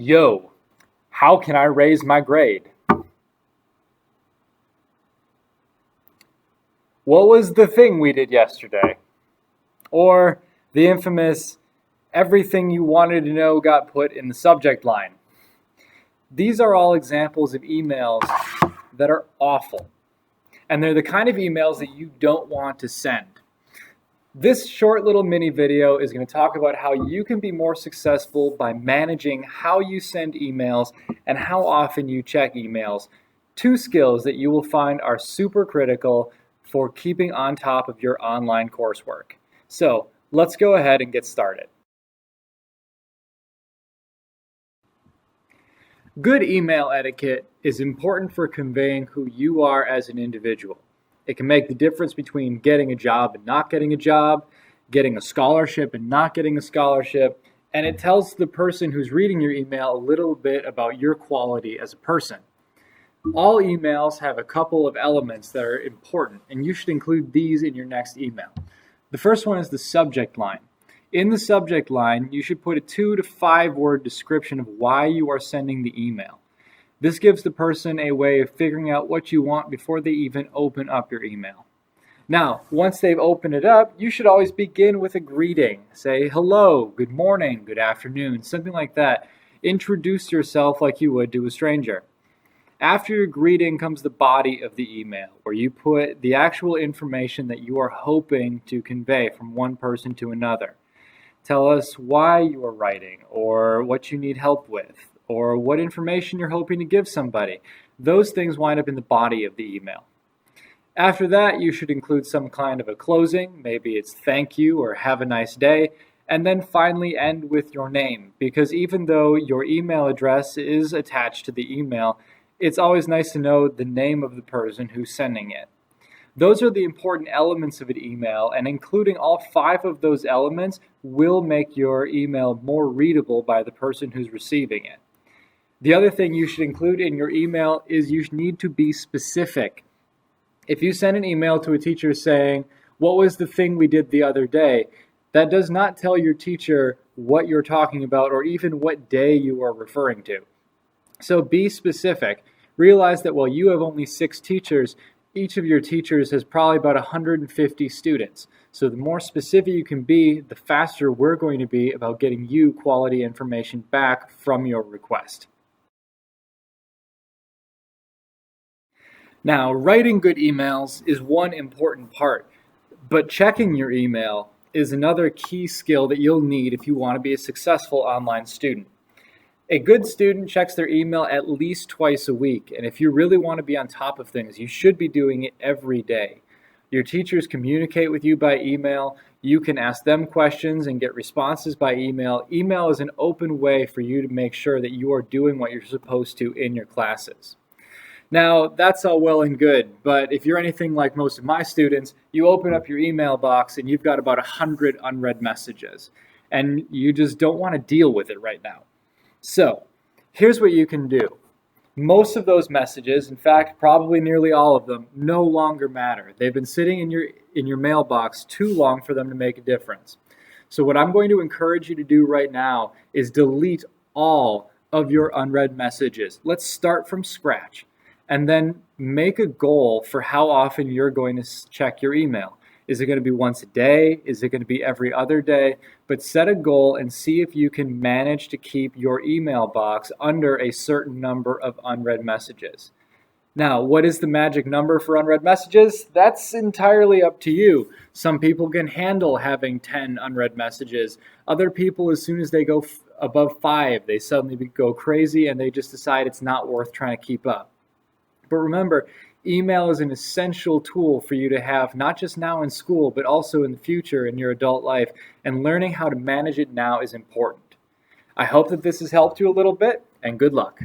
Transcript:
Yo, how can I raise my grade? What was the thing we did yesterday? Or the infamous, everything you wanted to know got put in the subject line. These are all examples of emails that are awful. And they're the kind of emails that you don't want to send. This short little mini video is going to talk about how you can be more successful by managing how you send emails and how often you check emails. Two skills that you will find are super critical for keeping on top of your online coursework. So let's go ahead and get started. Good email etiquette is important for conveying who you are as an individual. It can make the difference between getting a job and not getting a job, getting a scholarship and not getting a scholarship, and it tells the person who's reading your email a little bit about your quality as a person. All emails have a couple of elements that are important, and you should include these in your next email. The first one is the subject line. In the subject line, you should put a 2 to 5 word description of why you are sending the email. This gives the person a way of figuring out what you want before they even open up your email. Now, once they've opened it up, you should always begin with a greeting. Say hello, good morning, good afternoon, something like that. Introduce yourself like you would to a stranger. After your greeting comes the body of the email, where you put the actual information that you are hoping to convey from one person to another. Tell us why you are writing, or what you need help with, or what information you're hoping to give somebody. Those things wind up in the body of the email. After that, you should include some kind of a closing. Maybe it's thank you or have a nice day. And then finally end with your name, because even though your email address is attached to the email, it's always nice to know the name of the person who's sending it. Those are the important elements of an email, and including all 5 of those elements will make your email more readable by the person who's receiving it. The other thing you should include in your email is you need to be specific. If you send an email to a teacher saying, "What was the thing we did the other day?" that does not tell your teacher what you're talking about or even what day you are referring to. So be specific. Realize that while you have only 6 teachers, each of your teachers has probably about 150 students. So the more specific you can be, the faster we're going to be about getting you quality information back from your request. Now, writing good emails is one important part, but checking your email is another key skill that you'll need if you want to be a successful online student. A good student checks their email at least twice a week, and if you really want to be on top of things, you should be doing it every day. Your teachers communicate with you by email. You can ask them questions and get responses by email. Email is an open way for you to make sure that you are doing what you're supposed to in your classes. Now, that's all well and good, but if you're anything like most of my students, you open up your email box and you've got about 100 unread messages, and you just don't want to deal with it right now. So, here's what you can do. Most of those messages, in fact, probably nearly all of them, no longer matter. They've been sitting in your mailbox too long for them to make a difference. So what I'm going to encourage you to do right now is delete all of your unread messages. Let's start from scratch. And then make a goal for how often you're going to check your email. Is it going to be once a day? Is it going to be every other day? But set a goal and see if you can manage to keep your email box under a certain number of unread messages. Now, what is the magic number for unread messages? That's entirely up to you. Some people can handle having 10 unread messages. Other people, as soon as they go above 5, they suddenly go crazy and they just decide it's not worth trying to keep up. But remember, email is an essential tool for you to have, not just now in school, but also in the future in your adult life, and learning how to manage it now is important. I hope that this has helped you a little bit, and good luck.